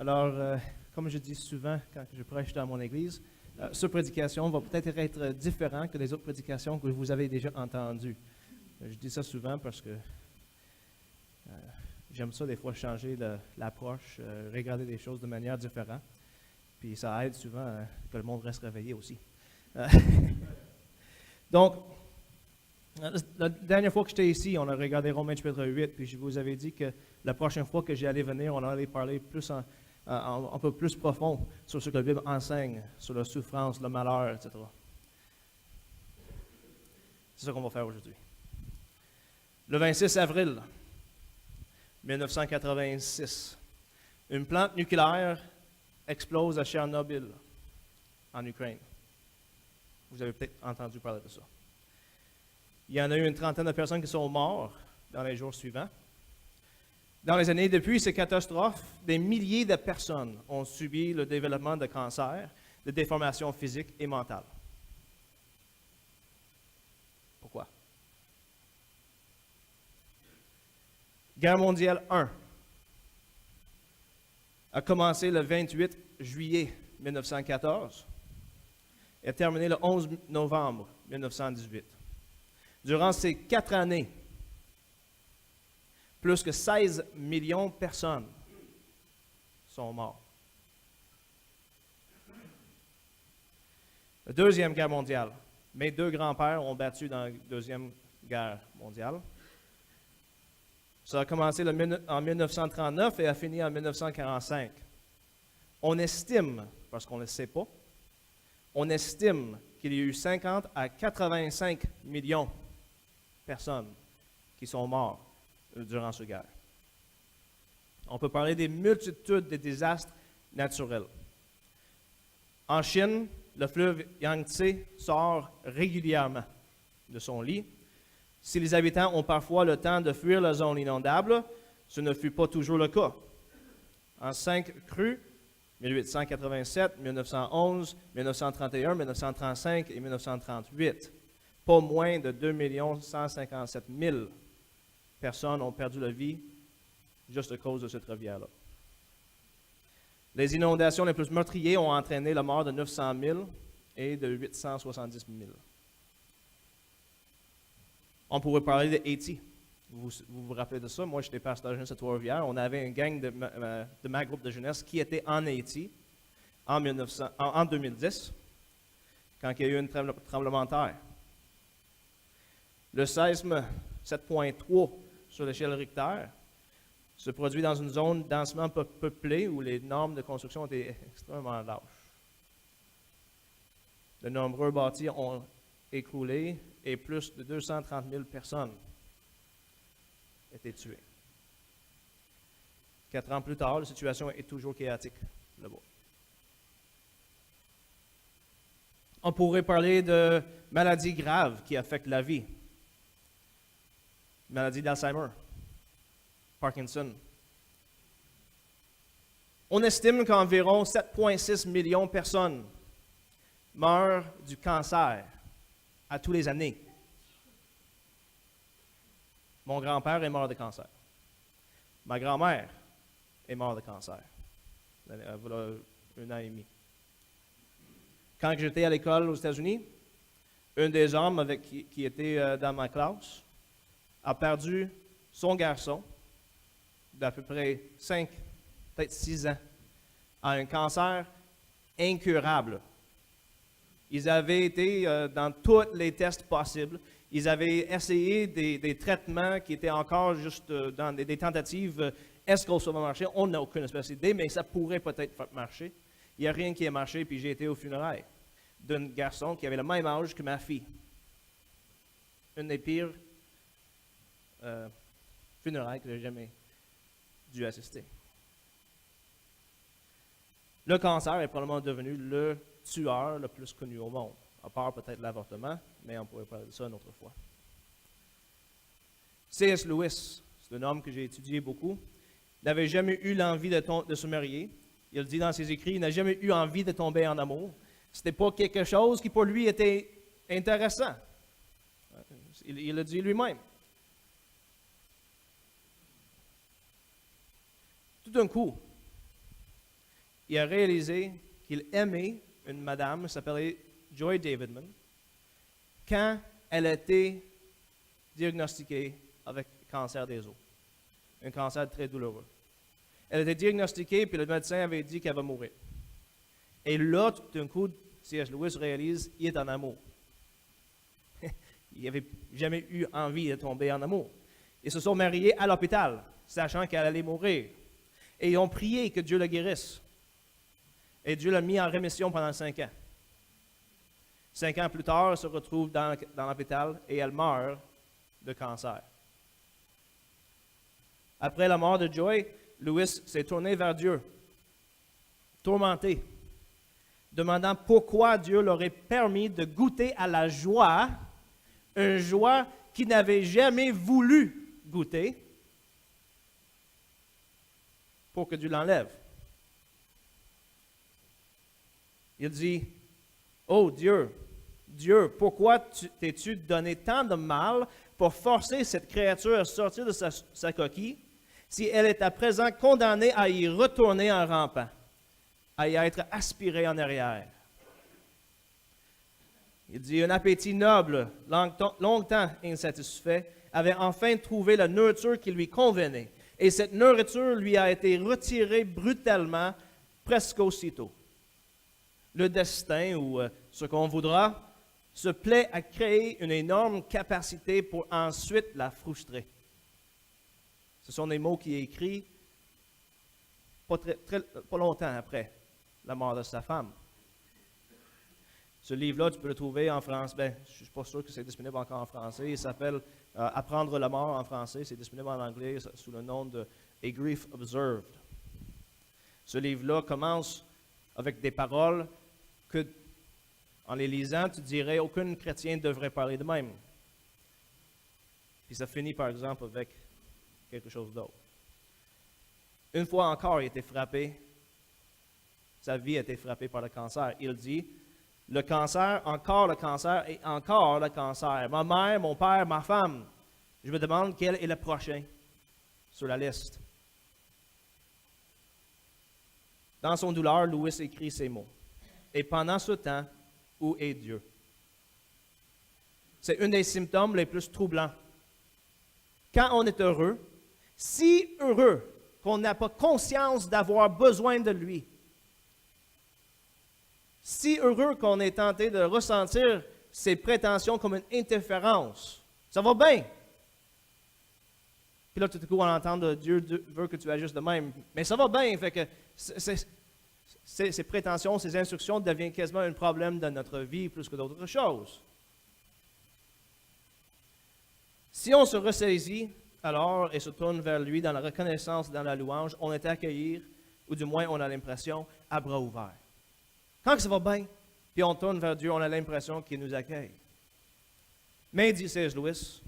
Alors, comme je dis souvent quand je prêche dans mon église, cette prédication va peut-être être différente que les autres prédications que vous avez déjà entendues. Je dis ça souvent parce que j'aime ça des fois changer l'approche, regarder les choses de manière différente. Puis ça aide souvent que le monde reste réveillé aussi. Donc, la dernière fois que j'étais ici, on a regardé Romains chapitre 8, puis je vous avais dit que la prochaine fois que j'allais venir, on allait parler plus un peu plus profond sur ce que la Bible enseigne, sur la souffrance, le malheur, etc. C'est ce qu'on va faire aujourd'hui. Le 26 avril 1986, une plante nucléaire explose à Tchernobyl, en Ukraine. Vous avez peut-être entendu parler de ça. Il y en a eu une trentaine de personnes qui sont mortes dans les jours suivants. Dans les années depuis ces catastrophes, des milliers de personnes ont subi le développement de cancers, de déformations physiques et mentales. Pourquoi? Guerre mondiale 1 a commencé le 28 juillet 1914 et a terminé le 11 novembre 1918. Durant ces 4 années, plus que 16 millions de personnes sont mortes. La Deuxième Guerre mondiale. Mes deux grands-pères ont battu dans la Deuxième Guerre mondiale. Ça a commencé en 1939 et a fini en 1945. On estime, parce qu'on ne le sait pas, on estime qu'il y a eu 50 à 85 millions de personnes qui sont mortes durant cette guerre. On peut parler des multitudes de désastres naturels. En Chine, le fleuve Yangtze sort régulièrement de son lit. Si les habitants ont parfois le temps de fuir la zone inondable, ce ne fut pas toujours le cas. En 5 crues, 1887, 1911, 1931, 1935 et 1938, pas moins de 2 157 000 personnes ont perdu la vie juste à cause de cette rivière-là. Les inondations les plus meurtrières ont entraîné la mort de 900 000 et de 870 000. On pourrait parler de Haïti. Vous rappelez de ça? Moi, j'étais pasteur jeunesse à Trois-Rivières. On avait une gang de ma groupe de jeunesse qui était en Haïti en 2010, quand il y a eu un tremblement de terre. Le séisme 7.3 sur l'échelle Richter se produit dans une zone densément peuplée où les normes de construction étaient extrêmement lâches. De nombreux bâtis ont écroulé et plus de 230 000 personnes étaient tuées. 4 ans plus tard, la situation est toujours chaotique là-bas. On pourrait parler de maladies graves qui affectent la vie. Maladie d'Alzheimer, Parkinson. On estime qu'environ 7,6 millions de personnes meurent du cancer à tous les années. Mon grand-père est mort de cancer. Ma grand-mère est morte de cancer. Il y a 1 an et demi. Quand j'étais à l'école aux États-Unis, un des hommes qui était dans ma classe a perdu son garçon d'à peu près 5, peut-être 6 ans, à un cancer incurable. Ils avaient été dans tous les tests possibles. Ils avaient essayé des traitements qui étaient encore juste dans des tentatives. Est-ce que ça va marcher? On n'a aucune espèce d'idée, mais ça pourrait peut-être marcher. Il n'y a rien qui a marché, puis j'ai été au funérailles d'un garçon qui avait le même âge que ma fille. Une des pires funérailles que j'ai jamais dû assister. Le cancer est probablement devenu le tueur le plus connu au monde, à part peut-être l'avortement, mais on pourrait parler de ça une autre fois. C.S. Lewis, c'est un homme que j'ai étudié beaucoup, n'avait jamais eu l'envie de se marier. Il dit dans ses écrits, il n'a jamais eu envie de tomber en amour. Ce n'était pas quelque chose qui pour lui était intéressant. Il le dit lui-même. Tout d'un coup, il a réalisé qu'il aimait une madame qui s'appelait Joy Davidman quand elle a été diagnostiquée avec cancer des os, un cancer très douloureux. Elle a été diagnostiquée, puis le médecin avait dit qu'elle va mourir. Et là, tout d'un coup, C.S. Lewis réalise qu'il est en amour. Il n'avait jamais eu envie de tomber en amour. Ils se sont mariés à l'hôpital, sachant qu'elle allait mourir. Et ils ont prié que Dieu la guérisse. Et Dieu l'a mis en rémission pendant 5 ans. 5 ans plus tard, elle se retrouve dans l'hôpital et elle meurt de cancer. Après la mort de Joy, Lewis s'est tourné vers Dieu, tourmenté, demandant pourquoi Dieu leur aurait permis de goûter à la joie, une joie qu'il n'avait jamais voulu goûter, pour que Dieu l'enlève. Il dit, « Oh Dieu, pourquoi t'es-tu donné tant de mal pour forcer cette créature à sortir de sa coquille, si elle est à présent condamnée à y retourner en rampant, à y être aspirée en arrière? » Il dit, un appétit noble, longtemps insatisfait, avait enfin trouvé la nourriture qui lui convenait. Et cette nourriture lui a été retirée brutalement, presque aussitôt. Le destin, ou ce qu'on voudra, se plaît à créer une énorme capacité pour ensuite la frustrer. Ce sont des mots qu'il a écrits pas longtemps après la mort de sa femme. Ce livre-là, tu peux le trouver en français. Je ne suis pas sûr que c'est disponible encore en français. Il s'appelle Apprendre la mort en français. C'est disponible en anglais sous le nom de A Grief Observed. Ce livre-là commence avec des paroles que, en les lisant, tu dirais aucun chrétien ne devrait parler de même. Puis ça finit, par exemple, avec quelque chose d'autre. Une fois encore, il a été frappé. Sa vie a été frappée par le cancer. Il dit, le cancer et encore le cancer. Ma mère, mon père, ma femme. Je me demande quel est le prochain sur la liste. Dans son douleur, Lewis écrit ces mots. Et pendant ce temps, où est Dieu? C'est un des symptômes les plus troublants. Quand on est heureux, si heureux qu'on n'a pas conscience d'avoir besoin de lui, si heureux qu'on est tenté de ressentir ses prétentions comme une interférence, ça va bien. Puis là, tout à coup, on entend de Dieu veut que tu agisses de même. Mais ça va bien, fait que ces prétentions, ces instructions deviennent quasiment un problème dans notre vie plus que d'autres choses. Si on se ressaisit alors et se tourne vers lui dans la reconnaissance, dans la louange, on est accueilli, ou du moins on a l'impression, à bras ouverts. Quand ça va bien, puis on tourne vers Dieu, on a l'impression qu'il nous accueille. Mais, dit C.S. Lewis,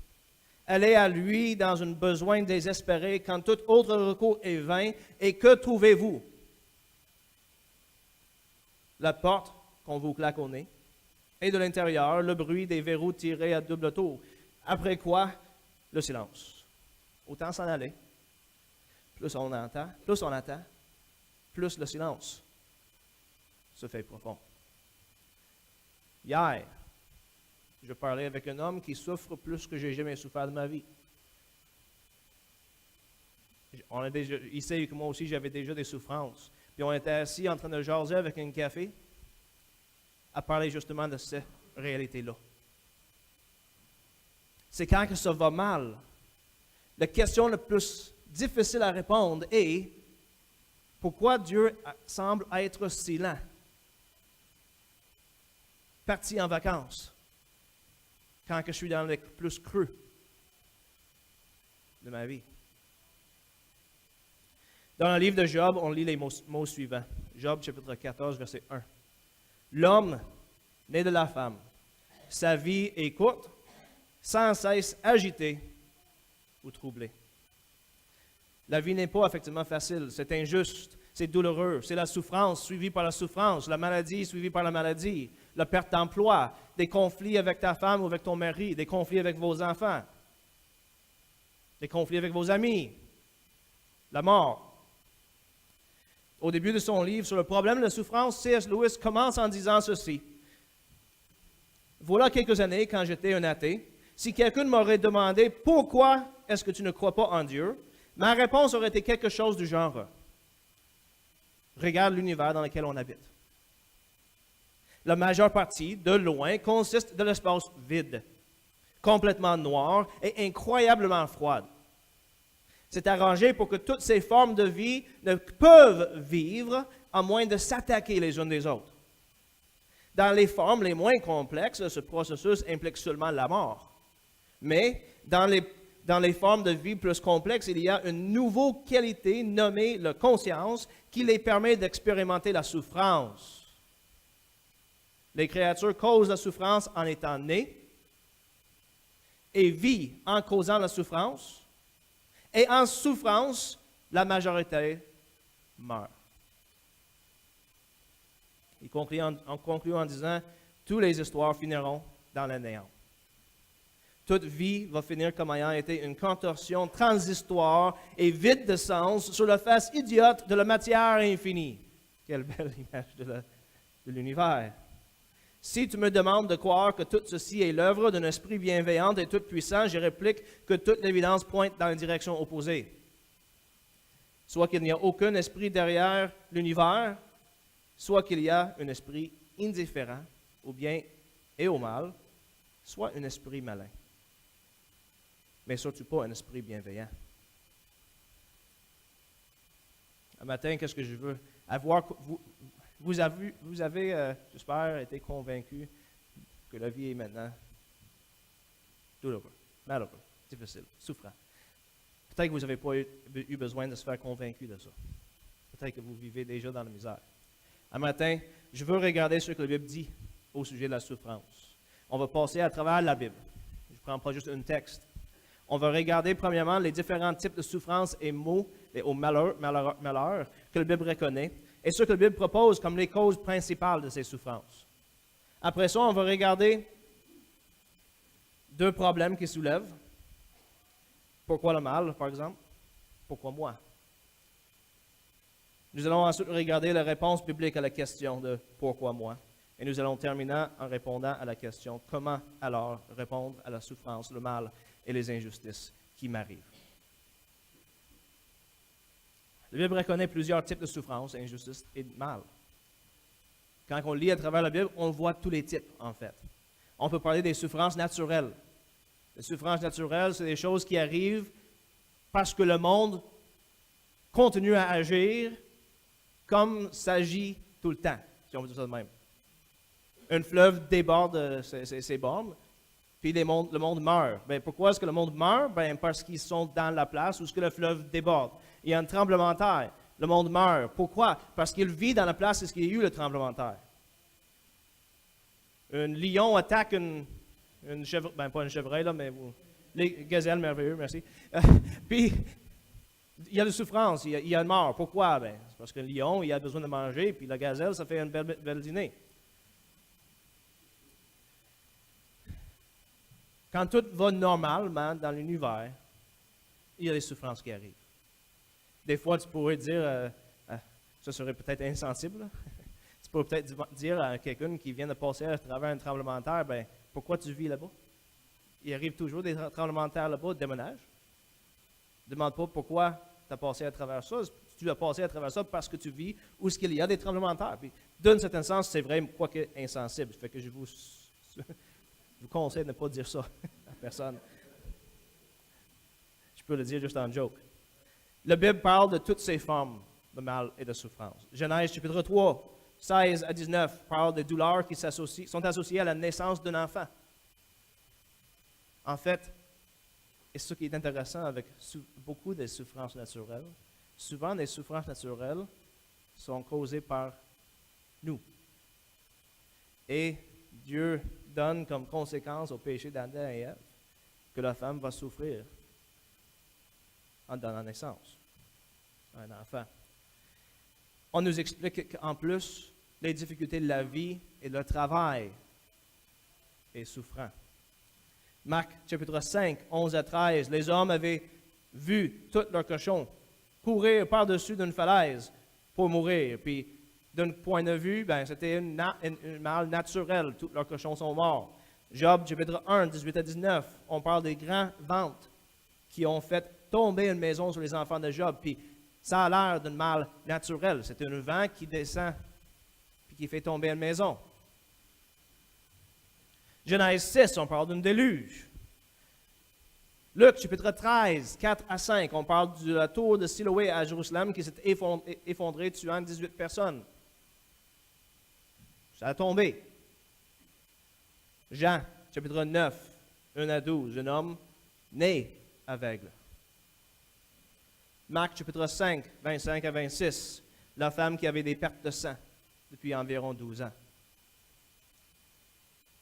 allez à lui dans un besoin désespéré quand tout autre recours est vain, et que trouvez-vous? La porte qu'on vous claque au nez, et de l'intérieur, le bruit des verrous tirés à double tour. Après quoi, le silence. Autant s'en aller. Plus on entend, plus le silence se fait profond. Hier, je parlais avec un homme qui souffre plus que j'ai jamais souffert de ma vie. Il sait que moi aussi j'avais déjà des souffrances. Puis on était assis en train de jaser avec un café à parler justement de cette réalité-là. C'est quand que ça va mal. La question la plus difficile à répondre est pourquoi Dieu semble être si lent? Parti en vacances, quand que je suis dans le plus creux de ma vie. Dans le livre de Job, on lit les mots suivants. Job, chapitre 14, verset 1. L'homme, né de la femme, sa vie est courte, sans cesse agitée ou troublée. La vie n'est pas effectivement facile, c'est injuste, c'est douloureux, c'est la souffrance suivie par la souffrance, la maladie suivie par la maladie, la perte d'emploi, des conflits avec ta femme ou avec ton mari, des conflits avec vos enfants, des conflits avec vos amis, la mort. Au début de son livre sur le problème de la souffrance, C.S. Lewis commence en disant ceci. Voilà quelques années, quand j'étais un athée, si quelqu'un m'aurait demandé pourquoi est-ce que tu ne crois pas en Dieu, ma réponse aurait été quelque chose du genre regarde l'univers dans lequel on habite. La majeure partie, de loin, consiste de l'espace vide, complètement noir et incroyablement froide. C'est arrangé pour que toutes ces formes de vie ne peuvent vivre à moins de s'attaquer les unes des autres. Dans les formes les moins complexes, ce processus implique seulement la mort. Mais dans les formes de vie plus complexes, il y a une nouvelle qualité nommée la conscience qui les permet d'expérimenter la souffrance. Les créatures causent la souffrance en étant nées et vivent en causant la souffrance. Et en souffrance, la majorité meurt. Il conclut en disant, toutes les histoires finiront dans le néant. Toute vie va finir comme ayant été une contorsion transitoire et vide de sens sur la face idiote de la matière infinie. Quelle belle image de l'univers. Si tu me demandes de croire que tout ceci est l'œuvre d'un esprit bienveillant et tout-puissant, je réplique que toute l'évidence pointe dans la direction opposée. Soit qu'il n'y a aucun esprit derrière l'univers, soit qu'il y a un esprit indifférent au bien et au mal, soit un esprit malin. Mais surtout pas un esprit bienveillant. Un matin, qu'est-ce que je veux? Vous avez, j'espère, été convaincu que la vie est maintenant douloureuse, malheureuse, difficile, souffrant. Peut-être que vous n'avez pas eu besoin de se faire convaincu de ça. Peut-être que vous vivez déjà dans la misère. Un matin, je veux regarder ce que la Bible dit au sujet de la souffrance. On va passer à travers la Bible. Je ne prends pas juste un texte. On va regarder premièrement les différents types de souffrance et maux, au malheur que la Bible reconnaît, et ce que la Bible propose comme les causes principales de ces souffrances. Après ça, on va regarder deux problèmes qui soulèvent. Pourquoi le mal, par exemple? Pourquoi moi? Nous allons ensuite regarder la réponse biblique à la question de « Pourquoi moi ?» Et nous allons terminer en répondant à la question « Comment alors répondre à la souffrance, le mal et les injustices qui m'arrivent? » La Bible reconnaît plusieurs types de souffrances, injustices et de mal. Quand on lit à travers la Bible, on voit tous les types, en fait. On peut parler des souffrances naturelles. Les souffrances naturelles, c'est des choses qui arrivent parce que le monde continue à agir comme ça agit tout le temps, si on veut dire ça de même. Un fleuve déborde ses bornes, puis le monde meurt. Bien, pourquoi est-ce que le monde meurt? Bien, parce qu'ils sont dans la place où le fleuve déborde. Il y a un tremblement de terre. Le monde meurt. Pourquoi? Parce qu'il vit dans la place où il y a eu le tremblement de terre. Un lion attaque une chevreuil, ben pas une chevreuil, là, mais les gazelles merveilleux, merci. Puis, il y a de souffrance, il y a de mort. Pourquoi? Ben, c'est parce qu'un lion, il a besoin de manger, puis la gazelle, ça fait un bel dîner. Quand tout va normalement dans l'univers, il y a des souffrances qui arrivent. Des fois, tu pourrais dire, ça serait peut-être insensible, tu pourrais peut-être dire à quelqu'un qui vient de passer à travers un tremblement de terre, ben, pourquoi tu vis là-bas? Il arrive toujours des tremblements de terre là-bas, déménage. Ne demande pas pourquoi tu as passé à travers ça. Tu as passé à travers ça parce que tu vis où est-ce qu'il y a des tremblements de terre. Puis, d'un certain sens, c'est vrai, quoique insensible. Ça fait que je vous conseille de ne pas dire ça à personne. Je peux le dire juste en joke. La Bible parle de toutes ces formes de mal et de souffrance. Genèse chapitre 3, 16 à 19, parle des douleurs qui sont associées à la naissance d'un enfant. En fait, et ce qui est intéressant avec beaucoup des souffrances naturelles, souvent les souffrances naturelles sont causées par nous. Et Dieu donne comme conséquence au péché d'Adam et Ève que la femme va souffrir en donnant naissance à un enfant. On nous explique qu'en plus, les difficultés de la vie et le travail est souffrant. Marc chapitre 5, 11 à 13, les hommes avaient vu tous leurs cochons courir par-dessus d'une falaise pour mourir. Puis, d'un point de vue, ben, c'était un mal naturel. Tous leurs cochons sont morts. Job, chapitre 1, 18 à 19, on parle des grands ventes qui ont fait tomber une maison sur les enfants de Job. Puis, ça a l'air d'un mal naturel. C'est un vent qui descend et qui fait tomber une maison. Genèse 6, on parle d'un déluge. Luc, chapitre 13, 4 à 5, on parle de la tour de Siloé à Jérusalem qui s'est effondrée, tuant 18 personnes. Ça a tombé. Jean, chapitre 9, 1 à 12, un homme né aveugle. Marc, chapitre 5, 25 à 26, la femme qui avait des pertes de sang depuis environ 12 ans.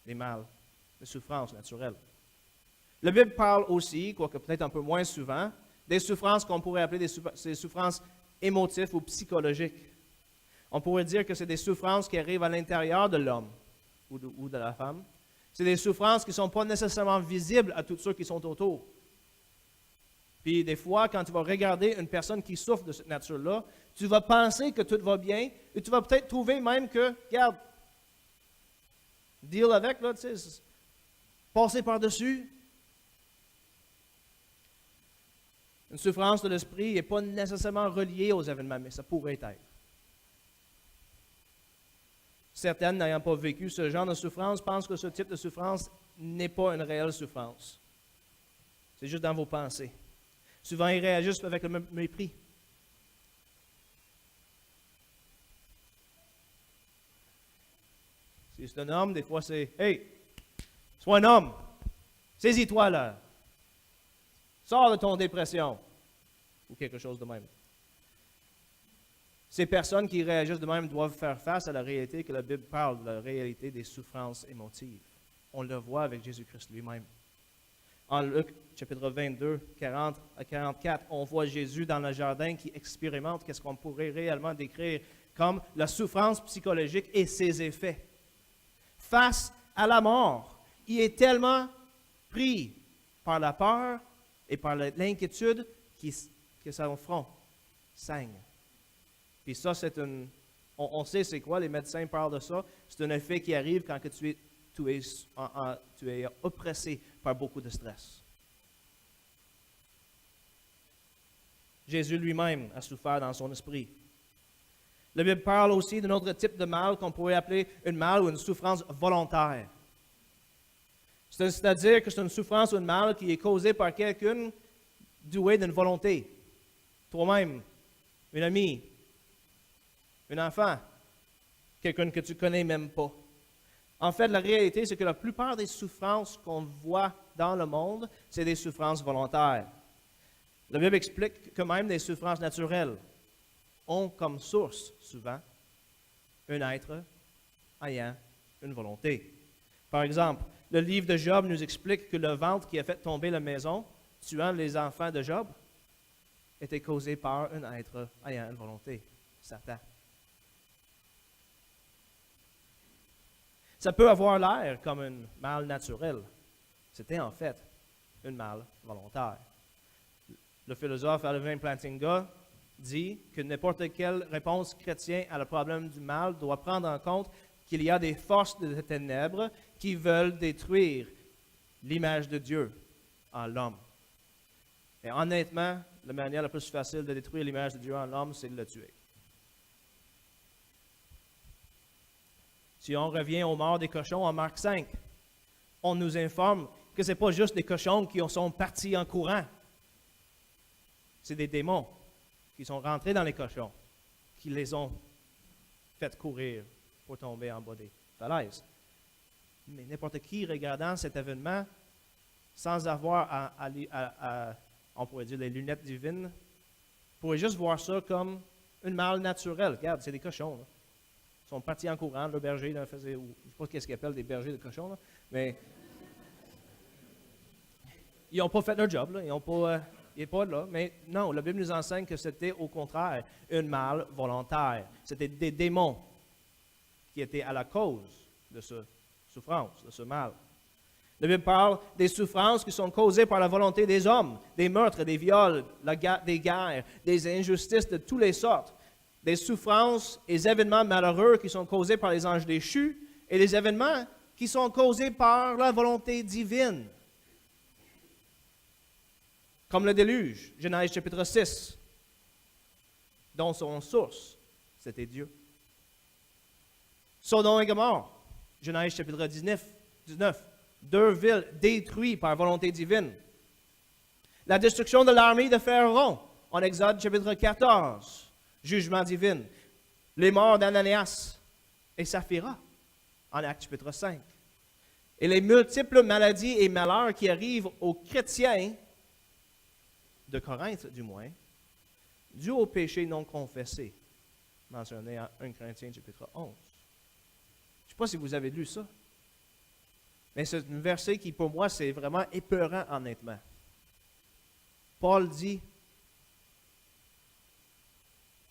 Des mâles, des souffrances naturelles. La Bible parle aussi, quoique peut-être un peu moins souvent, des souffrances qu'on pourrait appeler des souffrances émotives ou psychologiques. On pourrait dire que c'est des souffrances qui arrivent à l'intérieur de l'homme ou de la femme. C'est des souffrances qui ne sont pas nécessairement visibles à tous ceux qui sont autour. Puis des fois, quand tu vas regarder une personne qui souffre de cette nature-là, tu vas penser que tout va bien et tu vas peut-être trouver même que, regarde, deal avec, là, tu sais, passer par-dessus. Une souffrance de l'esprit n'est pas nécessairement reliée aux événements, mais ça pourrait être. Certaines n'ayant pas vécu ce genre de souffrance pensent que ce type de souffrance n'est pas une réelle souffrance. C'est juste dans vos pensées. Souvent, ils réagissent avec le mépris. Si c'est un homme, des fois c'est « Hey, sois un homme, saisis-toi là. Sors de ton dépression. » Ou quelque chose de même. Ces personnes qui réagissent de même doivent faire face à la réalité que la Bible parle, de la réalité des souffrances émotives. On le voit avec Jésus-Christ lui-même. En Luc, chapitre 22, 40 à 44, on voit Jésus dans le jardin qui expérimente ce qu'on pourrait réellement décrire comme la souffrance psychologique et ses effets. Face à la mort, il est tellement pris par la peur et par l'inquiétude que son front saigne. Puis ça, on sait c'est quoi, les médecins parlent de ça, c'est un effet qui arrive quand tu es oppressé par beaucoup de stress. Jésus lui-même a souffert dans son esprit. La Bible parle aussi d'un autre type de mal qu'on pourrait appeler une mal ou une souffrance volontaire. C'est-à-dire que c'est une souffrance ou une mal qui est causée par quelqu'un doué d'une volonté. Toi-même, une amie, un enfant, quelqu'un que tu ne connais même pas. En fait, la réalité, c'est que la plupart des souffrances qu'on voit dans le monde, c'est des souffrances volontaires. La Bible explique que même des souffrances naturelles ont comme source, souvent, un être ayant une volonté. Par exemple, le livre de Job nous explique que le ventre qui a fait tomber la maison, tuant les enfants de Job, était causé par un être ayant une volonté, Satan. Ça peut avoir l'air comme un mal naturel. C'était en fait un mal volontaire. Le philosophe Alvin Plantinga dit que n'importe quelle réponse chrétienne à le problème du mal doit prendre en compte qu'il y a des forces de ténèbres qui veulent détruire l'image de Dieu en l'homme. Et honnêtement, la manière la plus facile de détruire l'image de Dieu en l'homme, c'est de le tuer. Si on revient aux morts des cochons en Marc 5, on nous informe que ce n'est pas juste des cochons qui sont partis en courant. C'est des démons qui sont rentrés dans les cochons, qui les ont fait courir pour tomber en bas des falaises. Mais n'importe qui regardant cet événement, sans avoir on pourrait dire, les lunettes divines, pourrait juste voir ça comme un mal naturel. Regarde, c'est des cochons. Là. Ils sont partis en courant, le berger là, faisait, je ne sais pas ce qu'ils appellent des bergers de cochons, là, mais ils n'ont pas fait leur job, là, ils n'ont pas... Il n'est pas là, mais non, la Bible nous enseigne que c'était au contraire un mal volontaire. C'était des démons qui étaient à la cause de cette souffrance, de ce mal. La Bible parle des souffrances qui sont causées par la volonté des hommes, des meurtres, des viols, des guerres, des injustices de toutes les sortes. des souffrances et des événements malheureux qui sont causés par les anges déchus et les événements qui sont causés par la volonté divine. Comme le déluge, Genèse chapitre 6, dont son source, c'était Dieu. Sodome et Gomorrhe, Genèse chapitre 19, 2 villes détruites par volonté divine. La destruction de l'armée de Pharaon, en Exode chapitre 14, jugement divin. Les morts d'Ananias et Saphira, en Actes chapitre 5. Et les multiples maladies et malheurs qui arrivent aux chrétiens, de Corinthe du moins, dû au péché non confessé, mentionné en 1 Corinthiens chapitre 11. Je ne sais pas si vous avez lu ça, mais c'est un verset qui, pour moi, c'est vraiment épeurant, honnêtement. Paul dit,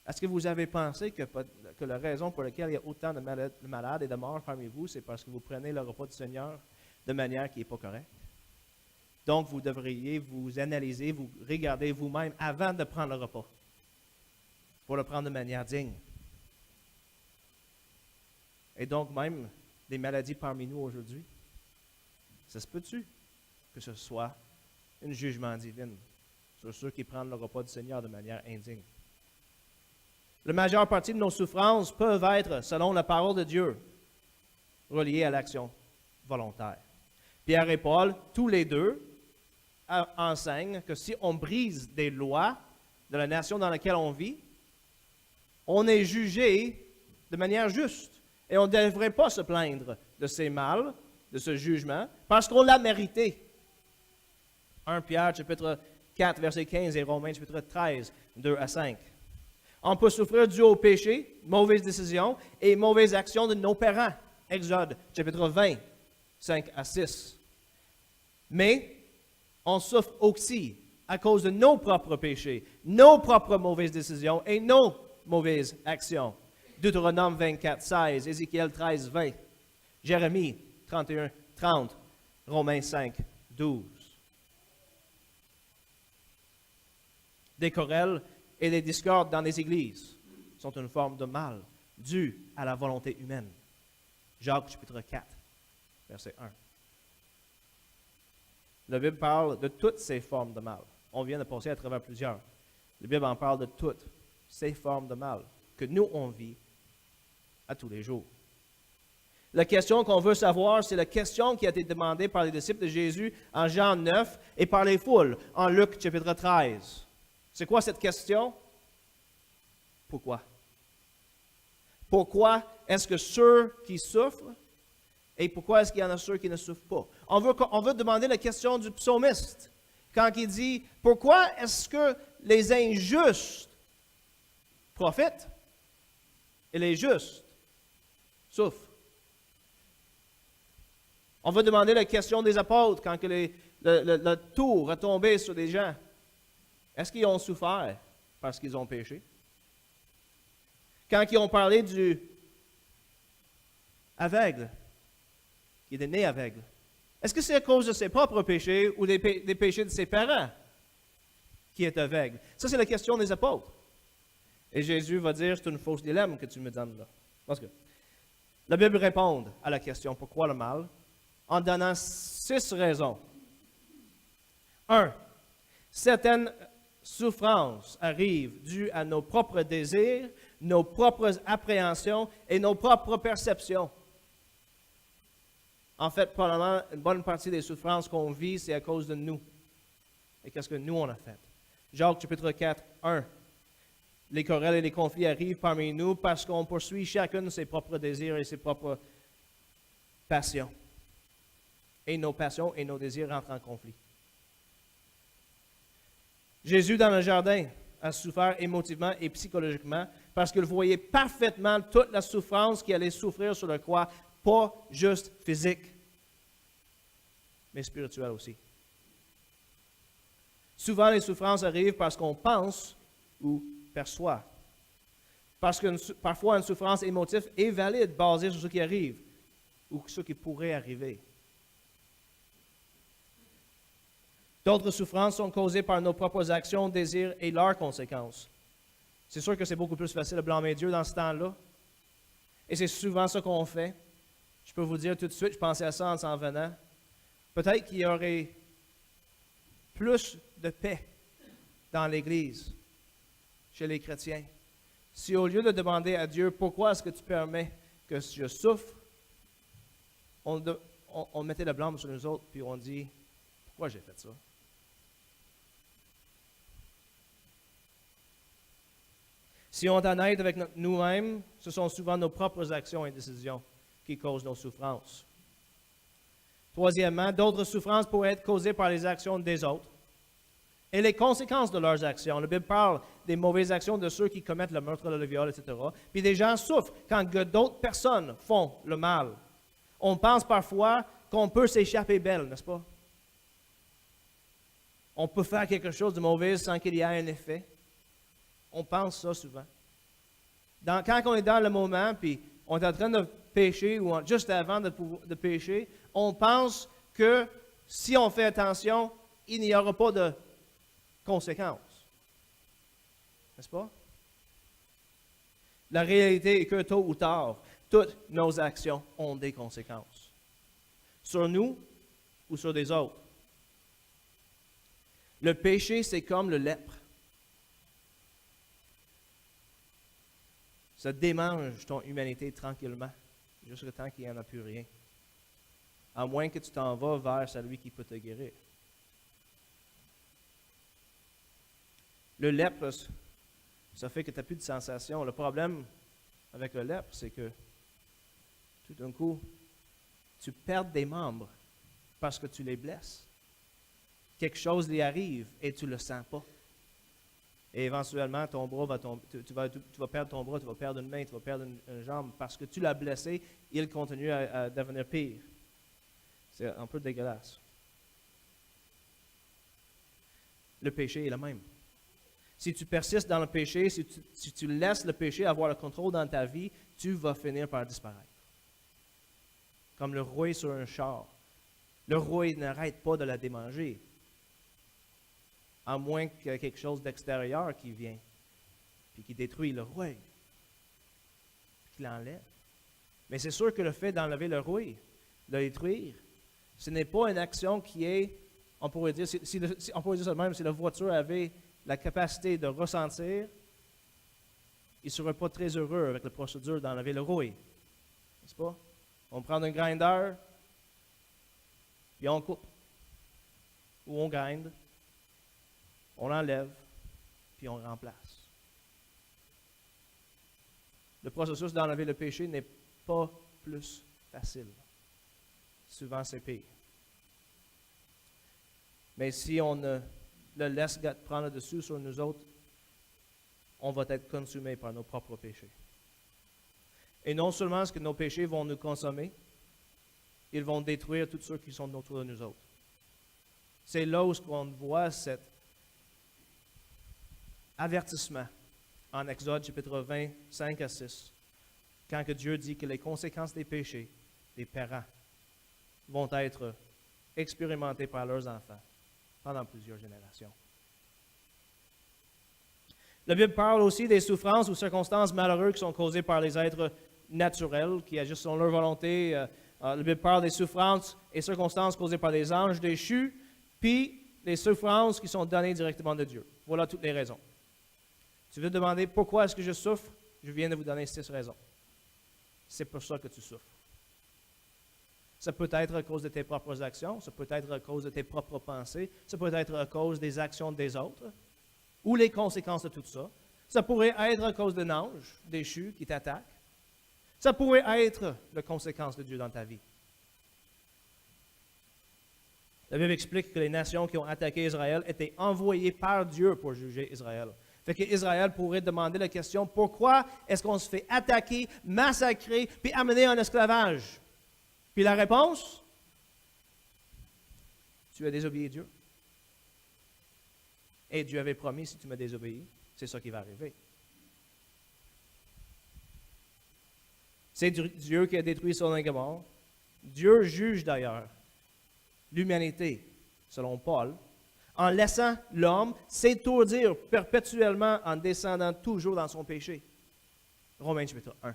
est-ce que vous avez pensé que la raison pour laquelle il y a autant de malades et de morts parmi vous, c'est parce que vous prenez le repas du Seigneur de manière qui n'est pas correcte? Donc, vous devriez vous analyser, vous regarder vous-même avant de prendre le repas, pour le prendre de manière digne. Et donc, même des maladies parmi nous aujourd'hui, ça se peut-tu que ce soit un jugement divin sur ceux qui prennent le repas du Seigneur de manière indigne? La majeure partie de nos souffrances peuvent être, selon la parole de Dieu, reliées à l'action volontaire. Pierre et Paul, tous les deux, enseignent que si on brise des lois de la nation dans laquelle on vit, on est jugé de manière juste. Et on ne devrait pas se plaindre de ces mal, de ce jugement, parce qu'on l'a mérité. 1 Pierre, chapitre 4, verset 15 et Romains, chapitre 13, 2 à 5. On peut souffrir dû au péché, mauvaise décision et mauvaise action de nos parents. Exode, chapitre 20, 5 à 6. Mais on souffre aussi à cause de nos propres péchés, nos propres mauvaises décisions et nos mauvaises actions. Deutéronome 24, 16, Ézéchiel 13, 20, Jérémie 31, 30, Romains 5, 12. Des querelles et des discordes dans les églises sont une forme de mal due à la volonté humaine. Jacques chapitre 4, verset 1. La Bible parle de toutes ces formes de mal. On vient de passer à travers plusieurs. La Bible en parle de toutes ces formes de mal que nous, on vit à tous les jours. La question qu'on veut savoir, c'est la question qui a été demandée par les disciples de Jésus en Jean 9 et par les foules en Luc chapitre 13. C'est quoi cette question? Pourquoi? Pourquoi est-ce que ceux qui souffrent et pourquoi est-ce qu'il y en a ceux qui ne souffrent pas? On veut demander la question du psalmiste quand il dit « Pourquoi est-ce que les injustes profitent et les justes souffrent? » On veut demander la question des apôtres quand le tour est tombé sur des gens. Est-ce qu'ils ont souffert parce qu'ils ont péché? Quand ils ont parlé du aveugle, qui est né aveugle, est-ce que c'est à cause de ses propres péchés ou des péchés de ses parents qui est aveugle? Ça, c'est la question des apôtres. Et Jésus va dire, c'est une fausse dilemme que tu me donnes là. Parce que la Bible répond à la question, pourquoi le mal? En donnant 6 raisons. 1. Certaines souffrances arrivent dues à nos propres désirs, nos propres appréhensions et nos propres perceptions. En fait, probablement, une bonne partie des souffrances qu'on vit, c'est à cause de nous. Et qu'est-ce que nous, on a fait? Jacques, chapitre 4, 1. Les querelles et les conflits arrivent parmi nous parce qu'on poursuit chacun ses propres désirs et ses propres passions. Et nos passions et nos désirs rentrent en conflit. Jésus, dans le jardin, a souffert émotivement et psychologiquement parce qu'il voyait parfaitement toute la souffrance qu'il allait souffrir sur la croix, pas juste physique, mais spirituelle aussi. Souvent, les souffrances arrivent parce qu'on pense ou perçoit. Parce que parfois, une souffrance émotive est valide, basée sur ce qui arrive ou ce qui pourrait arriver. D'autres souffrances sont causées par nos propres actions, désirs et leurs conséquences. C'est sûr que c'est beaucoup plus facile de blâmer Dieu dans ce temps-là. Et c'est souvent ce qu'on fait. Je peux vous dire tout de suite, je pensais à ça en s'en venant. Peut-être qu'il y aurait plus de paix dans l'Église, chez les chrétiens, si au lieu de demander à Dieu pourquoi est-ce que tu permets que je souffre, on mettait le blâme sur nous autres, puis on dit pourquoi j'ai fait ça? Si on est honnête avec nous-mêmes, ce sont souvent nos propres actions et décisions qui causent nos souffrances. Troisièmement, d'autres souffrances pourraient être causées par les actions des autres et les conséquences de leurs actions. La Bible parle des mauvaises actions de ceux qui commettent le meurtre, le viol, etc. Puis des gens souffrent quand d'autres personnes font le mal. On pense parfois qu'on peut s'échapper belle, n'est-ce pas? On peut faire quelque chose de mauvais sans qu'il y ait un effet. On pense ça souvent. Quand on est dans le moment, puis on est en train de pécher, ou juste avant de pécher, on pense que si on fait attention, il n'y aura pas de conséquences. N'est-ce pas? La réalité est que tôt ou tard, toutes nos actions ont des conséquences. Sur nous ou sur des autres. Le péché, c'est comme le lèpre. Ça démange ton humanité tranquillement, jusqu'au temps qu'il n'y en a plus rien. À moins que tu t'en vas vers celui qui peut te guérir. Le lèpre, ça fait que tu n'as plus de sensation. Le problème avec le lèpre, c'est que tout d'un coup, tu perds des membres parce que tu les blesses. Quelque chose lui arrive et tu ne le sens pas. Et éventuellement, ton bras va tomber, tu vas perdre ton bras, tu vas perdre une main, tu vas perdre une jambe parce que tu l'as blessé, il continue à devenir pire. C'est un peu dégueulasse. Le péché est le même. Si tu persistes dans le péché, si tu laisses le péché avoir le contrôle dans ta vie, tu vas finir par disparaître. Comme le rouet sur un char. Le rouet n'arrête pas de la démanger. À moins qu'il y ait quelque chose d'extérieur qui vient, puis qui détruit le rouet, puis qui l'enlève. Mais c'est sûr que le fait d'enlever le rouet, de le détruire, ce n'est pas une action qui est, on pourrait dire, on pourrait dire ça de même, si la voiture avait la capacité de ressentir, il ne serait pas très heureux avec la procédure d'enlever le rouet. N'est-ce pas? On prend un grinder, puis on coupe, ou on grind, on l'enlève, puis on remplace. Le processus d'enlever le péché n'est pas plus facile. Souvent, c'est pire. Mais si on le laisse prendre le dessus sur nous autres, on va être consumé par nos propres péchés. Et non seulement est-ce que nos péchés vont nous consommer, ils vont détruire tous ceux qui sont autour de nous autres. C'est là où on voit cet avertissement en Exode chapitre 20, 5 à 6, quand que Dieu dit que les conséquences des péchés des parents vont être expérimentées par leurs enfants pendant plusieurs générations. La Bible parle aussi des souffrances ou circonstances malheureuses qui sont causées par les êtres naturels qui agissent selon leur volonté. La Bible parle des souffrances et circonstances causées par des anges déchus, puis des souffrances qui sont données directement de Dieu. Voilà toutes les raisons. Tu veux demander pourquoi est-ce que je souffre? Je viens de vous donner 6 raisons. C'est pour ça que tu souffres. Ça peut être à cause de tes propres actions, ça peut être à cause de tes propres pensées, ça peut être à cause des actions des autres, ou les conséquences de tout ça. Ça pourrait être à cause d'un ange déchu qui t'attaque. Ça pourrait être la conséquence de Dieu dans ta vie. La Bible explique que les nations qui ont attaqué Israël étaient envoyées par Dieu pour juger Israël. Fait qu'Israël pourrait demander la question, pourquoi est-ce qu'on se fait attaquer, massacrer, puis amener en esclavage? Puis la réponse, tu as désobéi Dieu. Et Dieu avait promis, si tu m'as désobéi, c'est ça qui va arriver. C'est Dieu qui a détruit Sodome et Gomorrhe. Dieu juge d'ailleurs l'humanité, selon Paul, en laissant l'homme s'étourdir perpétuellement en descendant toujours dans son péché. Romains chapitre 1,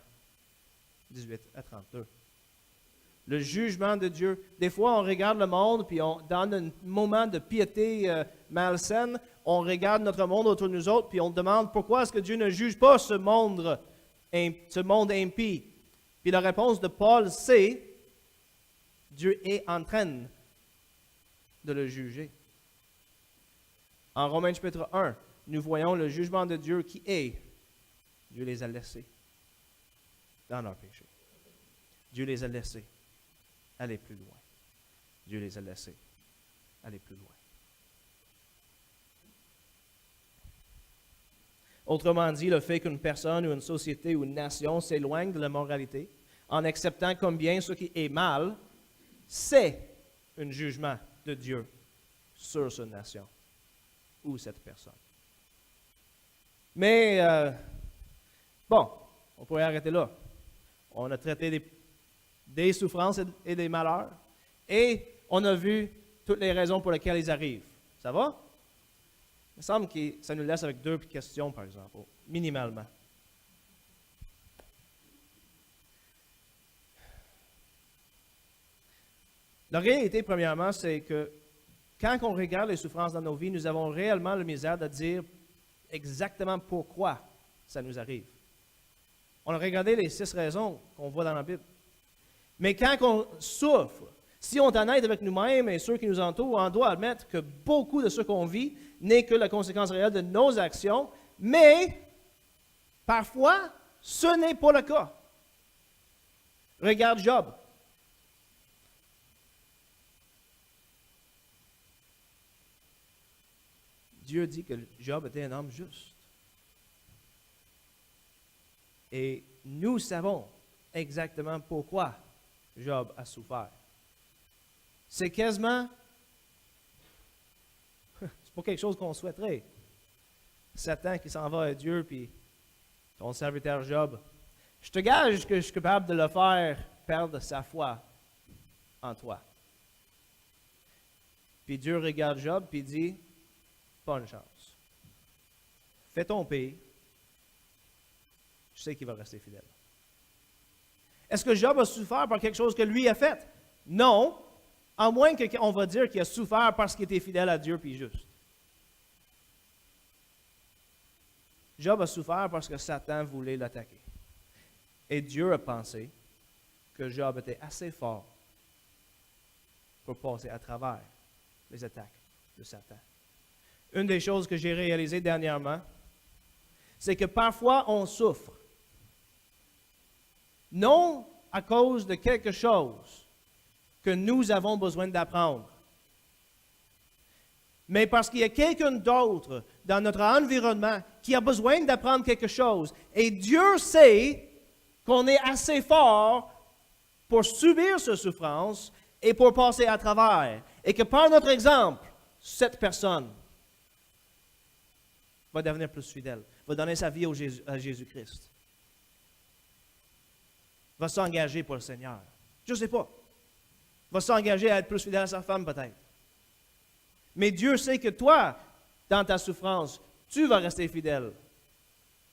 18 à 32. Le jugement de Dieu. Des fois, on regarde le monde, puis dans un moment de piété malsaine, on regarde notre monde autour de nous autres, puis on demande pourquoi est-ce que Dieu ne juge pas ce monde impie. Puis la réponse de Paul, c'est Dieu est en train de le juger. En Romains chapitre 1, nous voyons le jugement de Dieu qui est. Dieu les a laissés dans leur péché. Dieu les a laissés aller plus loin. Dieu les a laissés aller plus loin. Autrement dit, le fait qu'une personne ou une société ou une nation s'éloigne de la moralité en acceptant comme bien ce qui est mal, c'est un jugement de Dieu sur cette nation ou cette personne. Mais, bon, on pourrait arrêter là. On a traité des souffrances et des malheurs, et on a vu toutes les raisons pour lesquelles ils arrivent. Ça va? Il me semble que ça nous laisse avec 2 questions, par exemple, minimalement. La réalité, premièrement, c'est que quand on regarde les souffrances dans nos vies, nous avons réellement la misère de dire exactement pourquoi ça nous arrive. On a regardé les 6 raisons qu'on voit dans la Bible. Mais quand on souffre, si on est honnête avec nous-mêmes et ceux qui nous entourent, on doit admettre que beaucoup de ce qu'on vit n'est que la conséquence réelle de nos actions, mais parfois, ce n'est pas le cas. Regarde Job. Dieu dit que Job était un homme juste. Et nous savons exactement pourquoi Job a souffert. C'est quasiment, c'est pas quelque chose qu'on souhaiterait. Satan qui s'en va à Dieu, puis ton serviteur Job. Je te gage que je suis capable de le faire perdre sa foi en toi. Puis Dieu regarde Job, puis dit, pas une chance. Fais ton pire. Je sais qu'il va rester fidèle. Est-ce que Job a souffert par quelque chose que lui a fait? Non, à moins qu'on va dire qu'il a souffert parce qu'il était fidèle à Dieu puis juste. Job a souffert parce que Satan voulait l'attaquer. Et Dieu a pensé que Job était assez fort pour passer à travers les attaques de Satan. Une des choses que j'ai réalisées dernièrement, c'est que parfois on souffre. Non à cause de quelque chose que nous avons besoin d'apprendre, mais parce qu'il y a quelqu'un d'autre dans notre environnement qui a besoin d'apprendre quelque chose. Et Dieu sait qu'on est assez fort pour subir cette souffrance et pour passer à travers. Et que par notre exemple, cette personne va devenir plus fidèle, va donner sa vie à Jésus-Christ, va s'engager pour le Seigneur. Je ne sais pas. Va s'engager à être plus fidèle à sa femme peut-être. Mais Dieu sait que toi, dans ta souffrance, tu vas rester fidèle.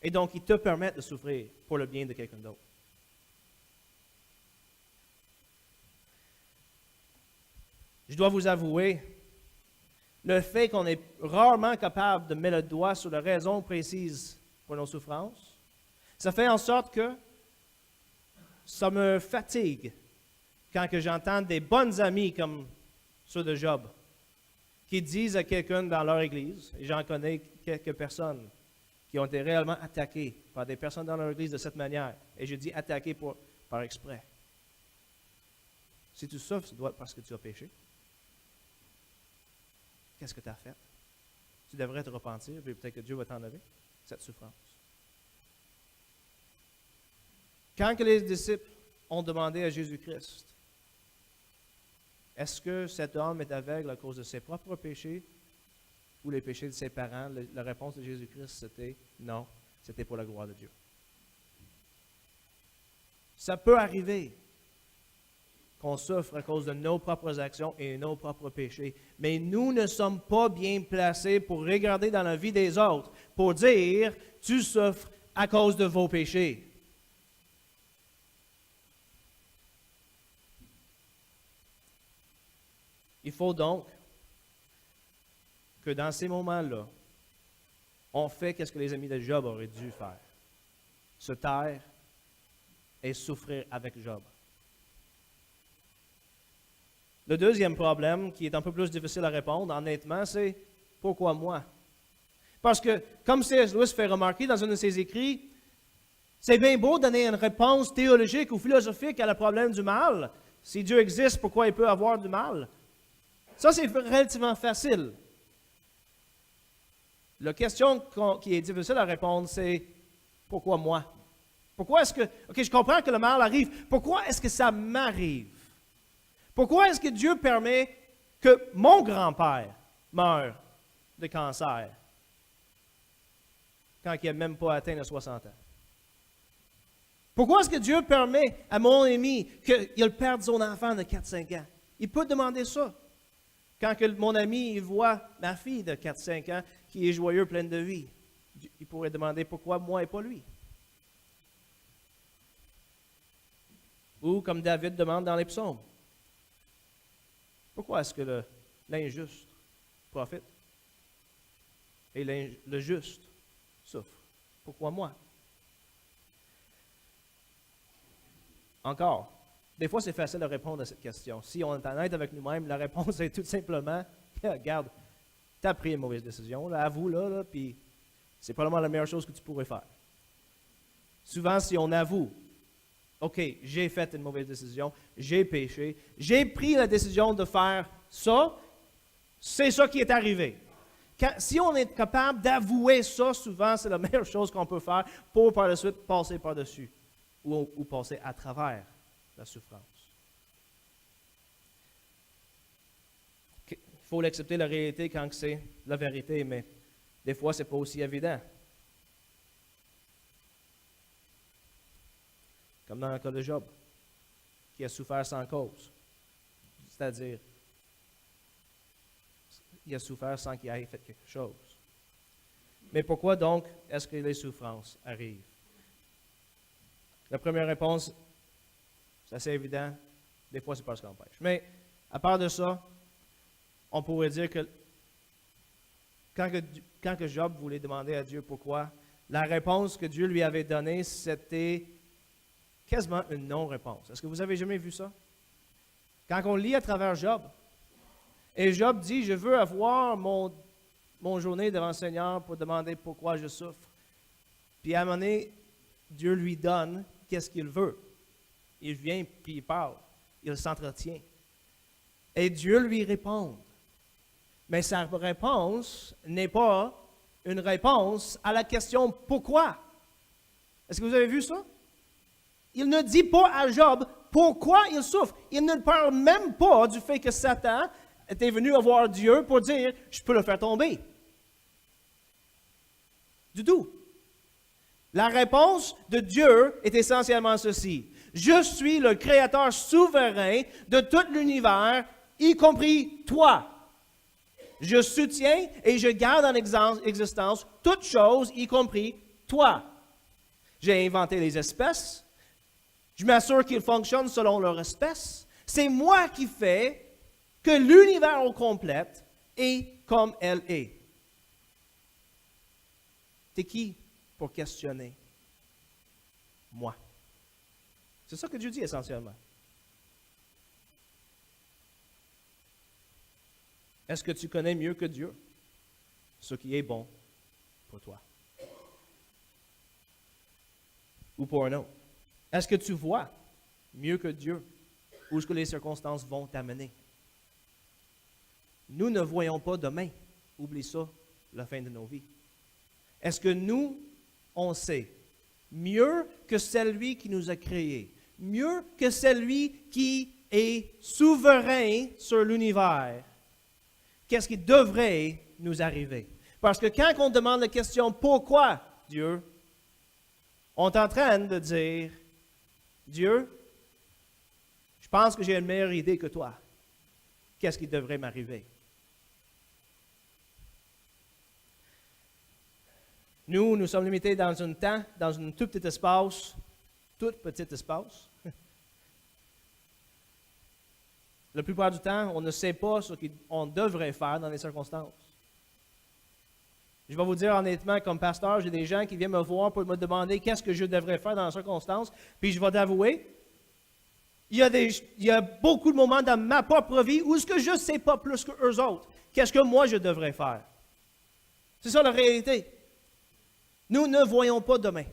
Et donc, il te permet de souffrir pour le bien de quelqu'un d'autre. Je dois vous avouer, le fait qu'on est rarement capable de mettre le doigt sur la raison précise pour nos souffrances, ça fait en sorte que ça me fatigue quand que j'entends des bonnes amis comme ceux de Job qui disent à quelqu'un dans leur église, et j'en connais quelques personnes qui ont été réellement attaquées par des personnes dans leur église de cette manière, et je dis attaquées par exprès. Si tu souffres, ça doit être parce que tu as péché. Qu'est-ce que tu as fait? Tu devrais te repentir, puis peut-être que Dieu va t'enlever cette souffrance. Quand que les disciples ont demandé à Jésus-Christ, est-ce que cet homme est aveugle à cause de ses propres péchés ou les péchés de ses parents? La réponse de Jésus-Christ, c'était non, c'était pour la gloire de Dieu. Ça peut arriver qu'on souffre à cause de nos propres actions et nos propres péchés. Mais nous ne sommes pas bien placés pour regarder dans la vie des autres, pour dire, tu souffres à cause de vos péchés. Il faut donc que dans ces moments-là, on fait ce que les amis de Job auraient dû faire. Se taire et souffrir avec Job. Le deuxième problème, qui est un peu plus difficile à répondre, honnêtement, c'est « Pourquoi moi? » Parce que, comme C.S. Lewis fait remarquer dans un de ses écrits, c'est bien beau donner une réponse théologique ou philosophique à le problème du mal. Si Dieu existe, pourquoi il peut avoir du mal? Ça, c'est relativement facile. La question qui est difficile à répondre, c'est « Pourquoi moi? » Pourquoi est-ce que... OK, je comprends que le mal arrive. Pourquoi est-ce que ça m'arrive? Pourquoi est-ce que Dieu permet que mon grand-père meure de cancer quand il n'a même pas atteint les 60 ans? Pourquoi est-ce que Dieu permet à mon ami qu'il perde son enfant de 4-5 ans? Il peut demander ça. Quand mon ami il voit ma fille de 4-5 ans qui est joyeuse, pleine de vie, il pourrait demander pourquoi moi et pas lui. Ou comme David demande dans les psaumes, pourquoi est-ce que l'injuste profite et le juste souffre? Pourquoi moi? Encore, des fois c'est facile de répondre à cette question. Si on est honnête avec nous-mêmes, la réponse est tout simplement, regarde, tu as pris une mauvaise décision, là, avoue-la, puis c'est probablement la meilleure chose que tu pourrais faire. Souvent, si on avoue, OK, j'ai fait une mauvaise décision, j'ai péché, j'ai pris la décision de faire ça, c'est ça qui est arrivé. Si on est capable d'avouer ça, souvent, c'est la meilleure chose qu'on peut faire pour par la suite passer par-dessus ou passer à travers la souffrance. Il faut l'accepter la réalité quand c'est la vérité, mais des fois, ce n'est pas aussi évident. Comme dans le cas de Job, qui a souffert sans cause. C'est-à-dire, il a souffert sans qu'il ait fait quelque chose. Mais pourquoi donc est-ce que les souffrances arrivent? La première réponse, c'est assez évident, des fois c'est parce qu'on pêche. Mais à part de ça, on pourrait dire que quand Job voulait demander à Dieu pourquoi, la réponse que Dieu lui avait donnée, c'était quasiment une non-réponse. Est-ce que vous avez jamais vu ça? Quand on lit à travers Job, et Job dit, je veux avoir mon journée devant le Seigneur pour demander pourquoi je souffre. Puis à un moment donné, Dieu lui donne qu'est-ce qu'il veut. Il vient, puis il parle. Il s'entretient. Et Dieu lui répond. Mais sa réponse n'est pas une réponse à la question pourquoi. Est-ce que vous avez vu ça? Il ne dit pas à Job pourquoi il souffre. Il ne parle même pas du fait que Satan était venu voir Dieu pour dire « je peux le faire tomber ». Du tout. La réponse de Dieu est essentiellement ceci. Je suis le créateur souverain de tout l'univers, y compris toi. Je soutiens et je garde en existence toutes choses, y compris toi. J'ai inventé les espèces. Je m'assure qu'ils fonctionnent selon leur espèce. C'est moi qui fais que l'univers au complet est comme elle est. T'es qui pour questionner? Moi. C'est ça que Dieu dit essentiellement. Est-ce que tu connais mieux que Dieu ce qui est bon pour toi? Ou pour un autre? Est-ce que tu vois mieux que Dieu où est-ce que les circonstances vont t'amener? Nous ne voyons pas demain. Oublie ça, la fin de nos vies. Est-ce que nous, on sait mieux que celui qui nous a créés, mieux que celui qui est souverain sur l'univers, qu'est-ce qui devrait nous arriver? Parce que quand on demande la question « Pourquoi Dieu?», on est en train de dire « Dieu, je pense que j'ai une meilleure idée que toi. Qu'est-ce qui devrait m'arriver? Nous sommes limités dans un temps, dans un tout petit espace. La plupart du temps, on ne sait pas ce qu'on devrait faire dans les circonstances. Je vais vous dire honnêtement, comme pasteur, j'ai des gens qui viennent me voir pour me demander qu'est-ce que je devrais faire dans les circonstances, puis je vais t'avouer, il y a beaucoup de moments dans ma propre vie où est-ce que je ne sais pas plus que eux autres. Qu'est-ce que moi je devrais faire? C'est ça la réalité. Nous ne voyons pas demain.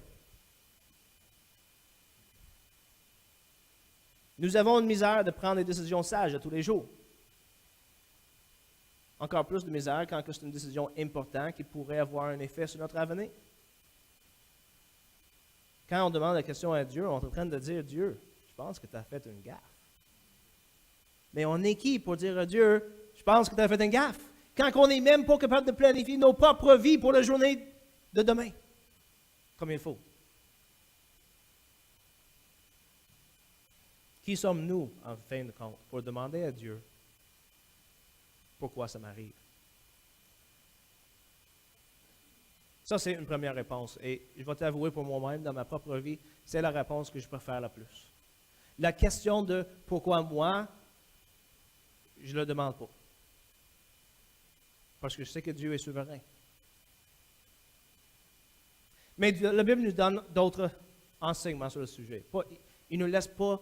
Nous avons une misère de prendre des décisions sages à tous les jours. Encore plus de misère quand c'est une décision importante qui pourrait avoir un effet sur notre avenir. Quand on demande la question à Dieu, on est en train de dire, Dieu, je pense que tu as fait une gaffe. Mais on est qui pour dire à Dieu, je pense que tu as fait une gaffe? Quand on n'est même pas capable de planifier nos propres vies pour la journée de demain, comme il faut. Qui sommes-nous, en fin de compte, pour demander à Dieu pourquoi ça m'arrive? Ça, c'est une première réponse. Et je vais t'avouer pour moi-même, dans ma propre vie, c'est la réponse que je préfère la plus. La question de pourquoi moi, je ne le demande pas. Parce que je sais que Dieu est souverain. Mais la Bible nous donne d'autres enseignements sur le sujet. Il ne nous laisse pas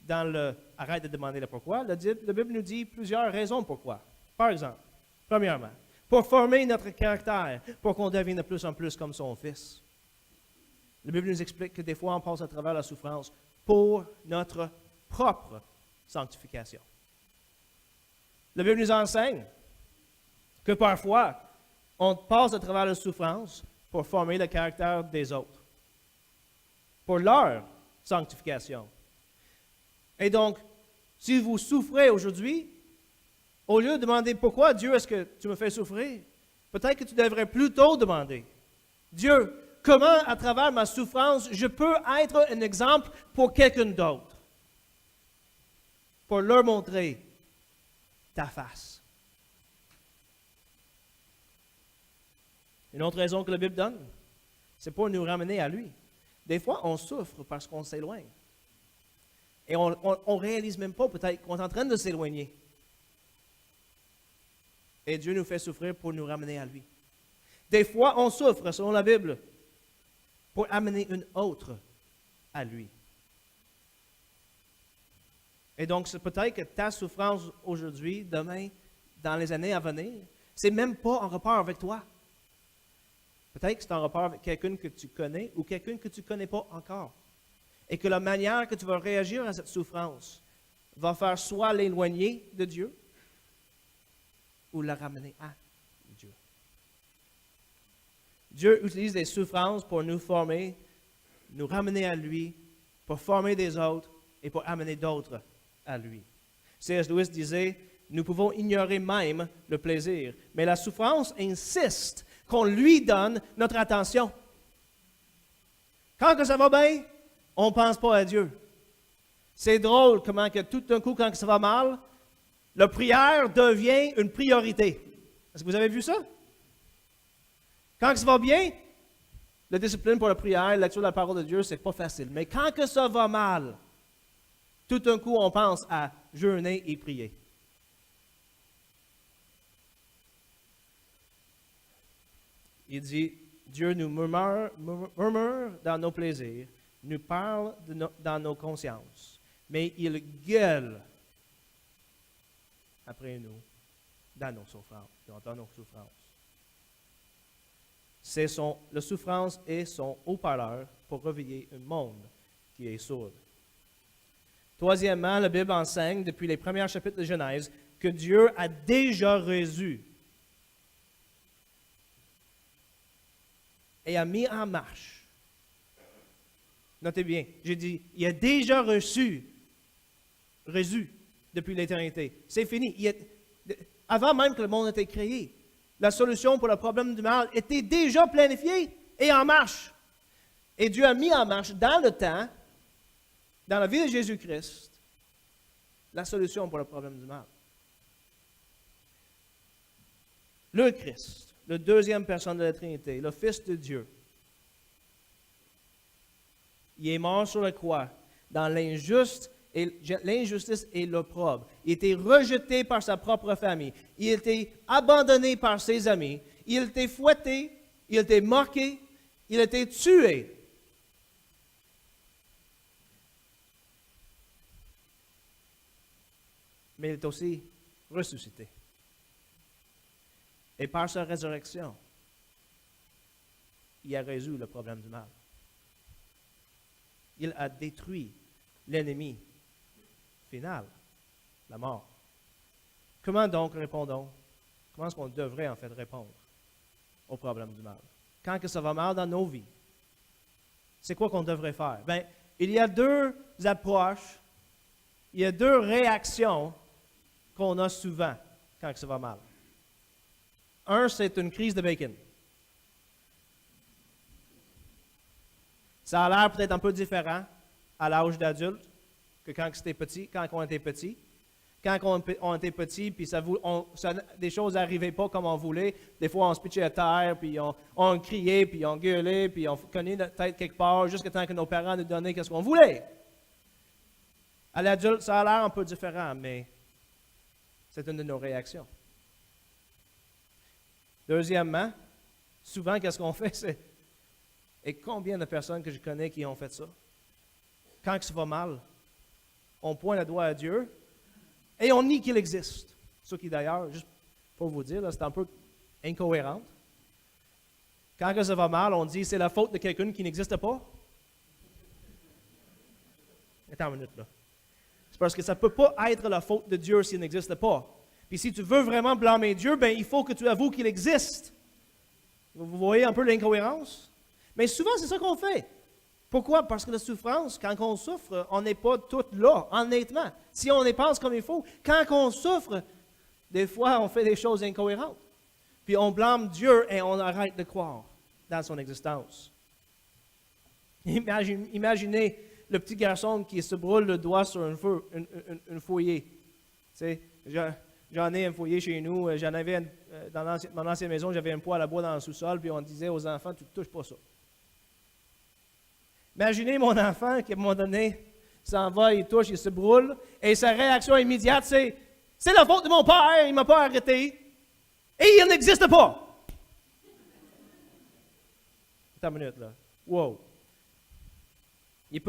dans le « arrête de demander le pourquoi ». La Bible nous dit plusieurs raisons pourquoi. Par exemple, premièrement, pour former notre caractère, pour qu'on devienne de plus en plus comme son Fils. La Bible nous explique que des fois, on passe à travers la souffrance pour notre propre sanctification. La Bible nous enseigne que parfois, on passe à travers la souffrance pour former le caractère des autres, pour leur sanctification. Et donc, si vous souffrez aujourd'hui, au lieu de demander pourquoi Dieu est-ce que tu me fais souffrir, peut-être que tu devrais plutôt demander, Dieu, comment à travers ma souffrance je peux être un exemple pour quelqu'un d'autre, pour leur montrer ta face. Une autre raison que la Bible donne, c'est pour nous ramener à lui. Des fois, on souffre parce qu'on s'éloigne. Et on ne réalise même pas peut-être qu'on est en train de s'éloigner. Et Dieu nous fait souffrir pour nous ramener à lui. Des fois, on souffre, selon la Bible, pour amener une autre à lui. Et donc, c'est peut-être que ta souffrance aujourd'hui, demain, dans les années à venir, c'est même pas en rapport avec toi. Peut-être que c'est en rapport avec quelqu'un que tu connais ou quelqu'un que tu ne connais pas encore. Et que la manière que tu vas réagir à cette souffrance va faire soit l'éloigner de Dieu ou la ramener à Dieu. Dieu utilise les souffrances pour nous former, nous ramener à lui, pour former des autres et pour amener d'autres à lui. C.S. Lewis disait, nous pouvons ignorer même le plaisir, mais la souffrance insiste qu'on lui donne notre attention. Quand que ça va bien, on ne pense pas à Dieu. C'est drôle comment que tout d'un coup, quand ça va mal, la prière devient une priorité. Est-ce que vous avez vu ça? Quand ça va bien, la discipline pour la prière, la lecture de la parole de Dieu, c'est pas facile. Mais quand que ça va mal, tout d'un coup, on pense à jeûner et prier. Il dit, Dieu nous murmure dans nos plaisirs, nous parle dans nos consciences, mais il gueule après nous dans nos souffrances. La souffrance est son haut-parleur pour réveiller un monde qui est sourd. Troisièmement, la Bible enseigne depuis les premiers chapitres de Genèse que Dieu a déjà résolu et a mis en marche. Notez bien, j'ai dit, il a déjà résolu depuis l'éternité. C'est fini. Avant même que le monde ait été créé, la solution pour le problème du mal était déjà planifiée et en marche. Et Dieu a mis en marche dans le temps, dans la vie de Jésus-Christ, la solution pour le problème du mal. Le Christ, le deuxième personne de la Trinité, le Fils de Dieu, il est mort sur la croix dans l'injustice et l'opprobre. Il était rejeté par sa propre famille. Il était abandonné par ses amis. Il était fouetté. Il était moqué. Il était tué. Mais il est aussi ressuscité. Et par sa résurrection, il a résolu le problème du mal. Il a détruit l'ennemi final, la mort. Comment donc répondons? Comment est-ce qu'on devrait en fait répondre au problème du mal? Quand que ça va mal dans nos vies, c'est quoi qu'on devrait faire? Bien, il y a deux approches, il y a deux réactions qu'on a souvent quand que ça va mal. Un, c'est une crise de bacon. Ça a l'air peut-être un peu différent à l'âge d'adulte que quand c'était petit, quand on était petit. Quand on était petit, puis des choses n'arrivaient pas comme on voulait. Des fois, on se pitchait à terre, puis on criait, puis on gueulait, puis on cognait notre tête quelque part, jusqu'à temps que nos parents nous donnaient ce qu'on voulait. À l'adulte, ça a l'air un peu différent, mais c'est une de nos réactions. Deuxièmement, souvent, qu'est-ce qu'on fait, c'est... Et combien de personnes que je connais qui ont fait ça? Quand ça va mal, on pointe le doigt à Dieu et on nie qu'il existe. Ce qui, d'ailleurs, juste pour vous dire, là, c'est un peu incohérent. Quand ça va mal, on dit c'est la faute de quelqu'un qui n'existe pas. Attends une minute, là. C'est parce que ça ne peut pas être la faute de Dieu s'il n'existe pas. Puis si tu veux vraiment blâmer Dieu, ben il faut que tu avoues qu'il existe. Vous voyez un peu l'incohérence? Mais souvent, c'est ça qu'on fait. Pourquoi? Parce que la souffrance, quand on souffre, on n'est pas tout là, honnêtement. Si on y pense comme il faut, quand on souffre, des fois, on fait des choses incohérentes. Puis on blâme Dieu et on arrête de croire dans son existence. Imaginez le petit garçon qui se brûle le doigt sur un foyer. Tu sais, j'en ai un foyer chez nous. J'en avais dans mon ancienne maison, j'avais un poêle à bois dans le sous-sol, puis on disait aux enfants, tu ne touches pas ça. Imaginez mon enfant qui, à un moment donné, s'en va, il touche, il se brûle, et sa réaction immédiate, c'est la faute de mon père, il ne m'a pas arrêté, et il n'existe pas. Attends une minute, là. Wow. Tu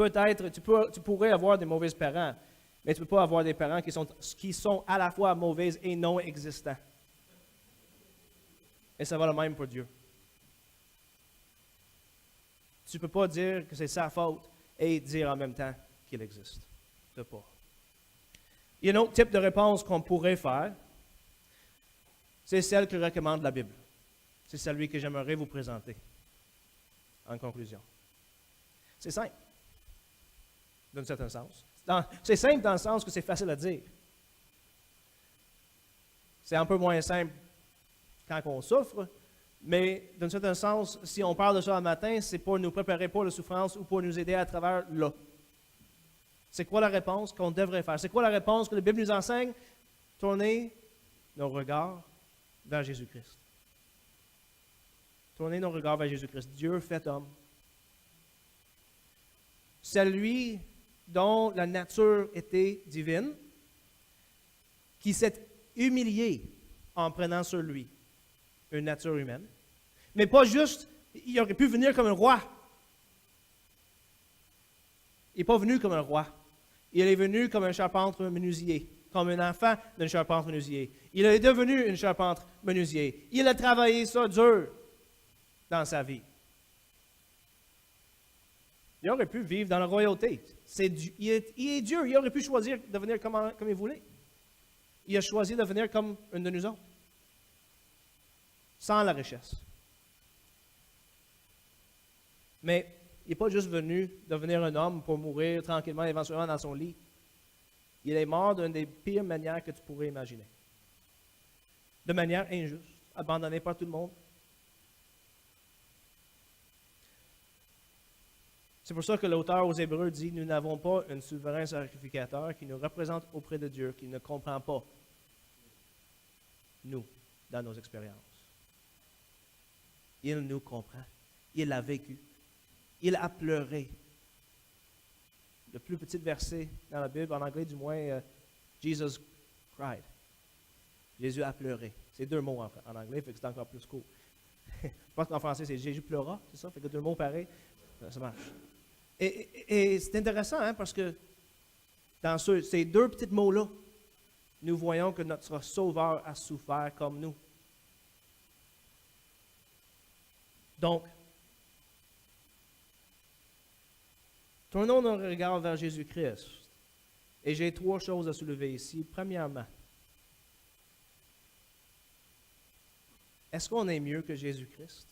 pourrais avoir des mauvais parents, mais tu ne peux pas avoir des parents qui sont à la fois mauvais et non existants. Et ça va le même pour Dieu. Tu ne peux pas dire que c'est sa faute et dire en même temps qu'il existe. Tu ne peux pas. Il y a un autre type de réponse qu'on pourrait faire. C'est celle que recommande la Bible. C'est celui que j'aimerais vous présenter en conclusion. C'est simple, d'un certain sens. C'est simple dans le sens que c'est facile à dire. C'est un peu moins simple quand on souffre, mais d'un certain sens, si on parle de ça un matin, c'est pour nous préparer pour la souffrance ou pour nous aider à travers là. C'est quoi la réponse qu'on devrait faire? C'est quoi la réponse que la Bible nous enseigne? Tourner nos regards vers Jésus-Christ. Tourner nos regards vers Jésus-Christ. Dieu fait homme. Celui dont la nature était divine, qui s'est humilié en prenant sur lui une nature humaine. Mais pas juste, il aurait pu venir comme un roi. Il n'est pas venu comme un roi. Il est venu comme un charpente menuisier, comme un enfant d'un charpente menuisier. Il est devenu une charpente menuisier. Il a travaillé ça dur dans sa vie. Il aurait pu vivre dans la royauté. Il est Dieu. Il aurait pu choisir de venir comme il voulait. Il a choisi de venir comme un de nous autres, sans la richesse. Mais il n'est pas juste venu devenir un homme pour mourir tranquillement, éventuellement dans son lit. Il est mort d'une des pires manières que tu pourrais imaginer. De manière injuste, abandonné par tout le monde. C'est pour ça que l'auteur aux Hébreux dit, nous n'avons pas un souverain sacrificateur qui nous représente auprès de Dieu, qui ne comprend pas nous dans nos expériences. Il nous comprend. Il a vécu. Il a pleuré. Le plus petit verset dans la Bible, en anglais du moins, Jesus cried. Jésus a pleuré. C'est deux mots en anglais, fait que c'est encore plus court. Je pense qu'en français, c'est Jésus pleura, c'est ça? Fait que deux mots pareils, ça marche. Et c'est intéressant, hein, parce que dans ces deux petits mots-là, nous voyons que notre Sauveur a souffert comme nous. Donc, tournons nos regards vers Jésus-Christ. Et j'ai trois choses à soulever ici. Premièrement, est-ce qu'on est mieux que Jésus-Christ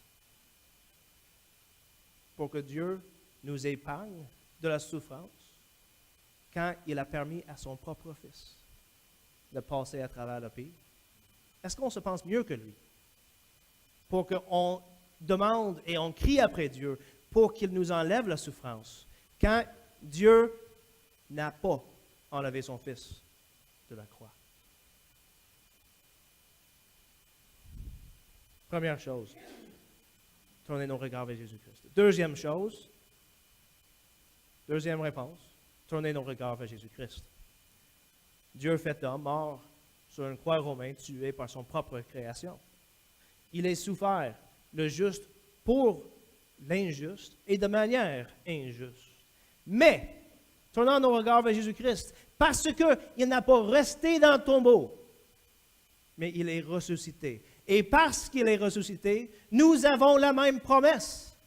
pour que Dieu nous épargne de la souffrance quand il a permis à son propre Fils de passer à travers le pire? Est-ce qu'on se pense mieux que lui pour qu'on demande et on crie après Dieu pour qu'il nous enlève la souffrance quand Dieu n'a pas enlevé son Fils de la croix? Première chose, tourner nos regards vers Jésus-Christ. Deuxième chose, deuxième réponse, tourner nos regards vers Jésus-Christ. Dieu fait homme, mort sur une croix romaine, tué par son propre création. Il est souffert, le juste pour l'injuste et de manière injuste. Mais, tournant nos regards vers Jésus-Christ, parce qu'il n'a pas resté dans le tombeau, mais il est ressuscité. Et parce qu'il est ressuscité, nous avons la même promesse.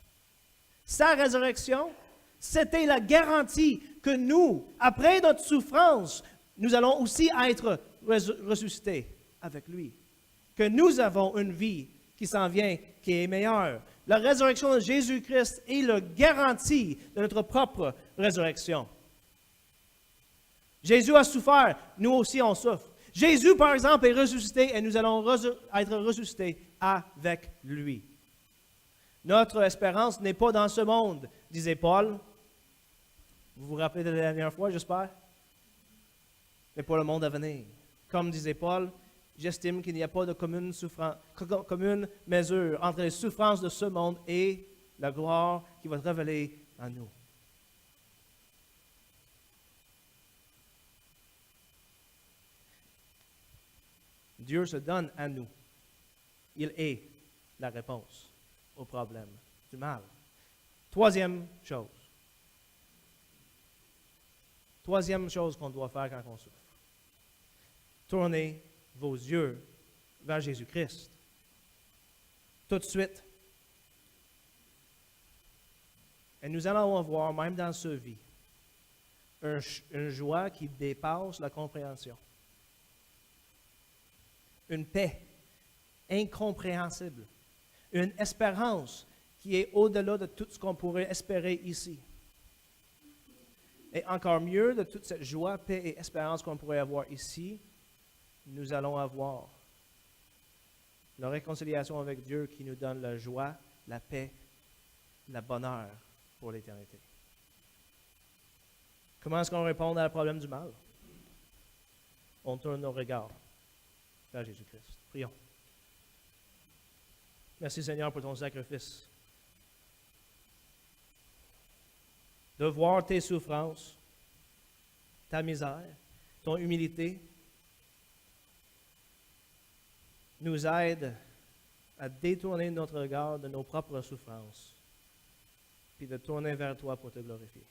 Sa résurrection, c'était la garantie que nous, après notre souffrance, nous allons aussi être ressuscités avec lui. Que nous avons une vie qui s'en vient, qui est meilleure. La résurrection de Jésus-Christ est la garantie de notre propre résurrection. Jésus a souffert, nous aussi on souffre. Jésus, par exemple, est ressuscité et nous allons être ressuscités avec lui. Notre espérance n'est pas dans ce monde, disait Paul. Vous vous rappelez de la dernière fois, j'espère? Mais pour le monde à venir. Comme disait Paul, j'estime qu'il n'y a pas de commune mesure entre les souffrances de ce monde et la gloire qui va se révéler en nous. Dieu se donne à nous. Il est la réponse au problème du mal. Troisième chose. Troisième chose qu'on doit faire quand on souffre. Tournez vos yeux vers Jésus-Christ. Tout de suite. Et nous allons avoir, même dans ce vie, une joie qui dépasse la compréhension. Une paix incompréhensible. Une espérance qui est au-delà de tout ce qu'on pourrait espérer ici. Et encore mieux, de toute cette joie, paix et espérance qu'on pourrait avoir ici, nous allons avoir la réconciliation avec Dieu qui nous donne la joie, la paix, le bonheur pour l'éternité. Comment est-ce qu'on répond à le problème du mal? On tourne nos regards vers Jésus-Christ. Prions. Merci Seigneur pour ton sacrifice. De voir tes souffrances, ta misère, ton humilité, nous aide à détourner notre regard de nos propres souffrances, puis de tourner vers toi pour te glorifier.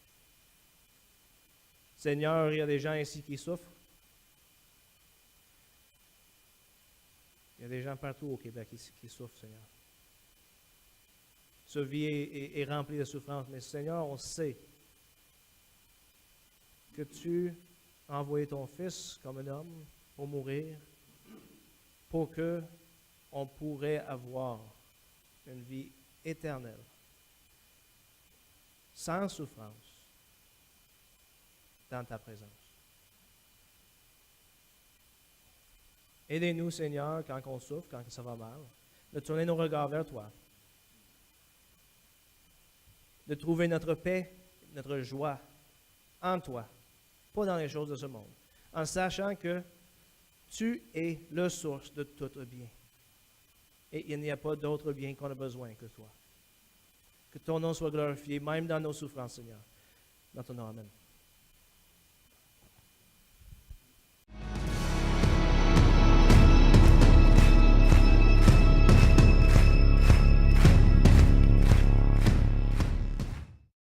Seigneur, il y a des gens ici qui souffrent. Il y a des gens partout au Québec ici qui souffrent, Seigneur. Ce vie est remplie de souffrance, mais Seigneur, on sait que tu as envoyé ton Fils comme un homme pour mourir, pour que on pourrait avoir une vie éternelle, sans souffrance, dans ta présence. Aidez-nous, Seigneur, quand on souffre, quand ça va mal, de tourner nos regards vers toi, de trouver notre paix notre joie en toi, pas dans les choses de ce monde, en sachant que tu es la source de tout bien. Et il n'y a pas d'autre bien qu'on a besoin que toi. Que ton nom soit glorifié, même dans nos souffrances, Seigneur. Dans ton nom, amen.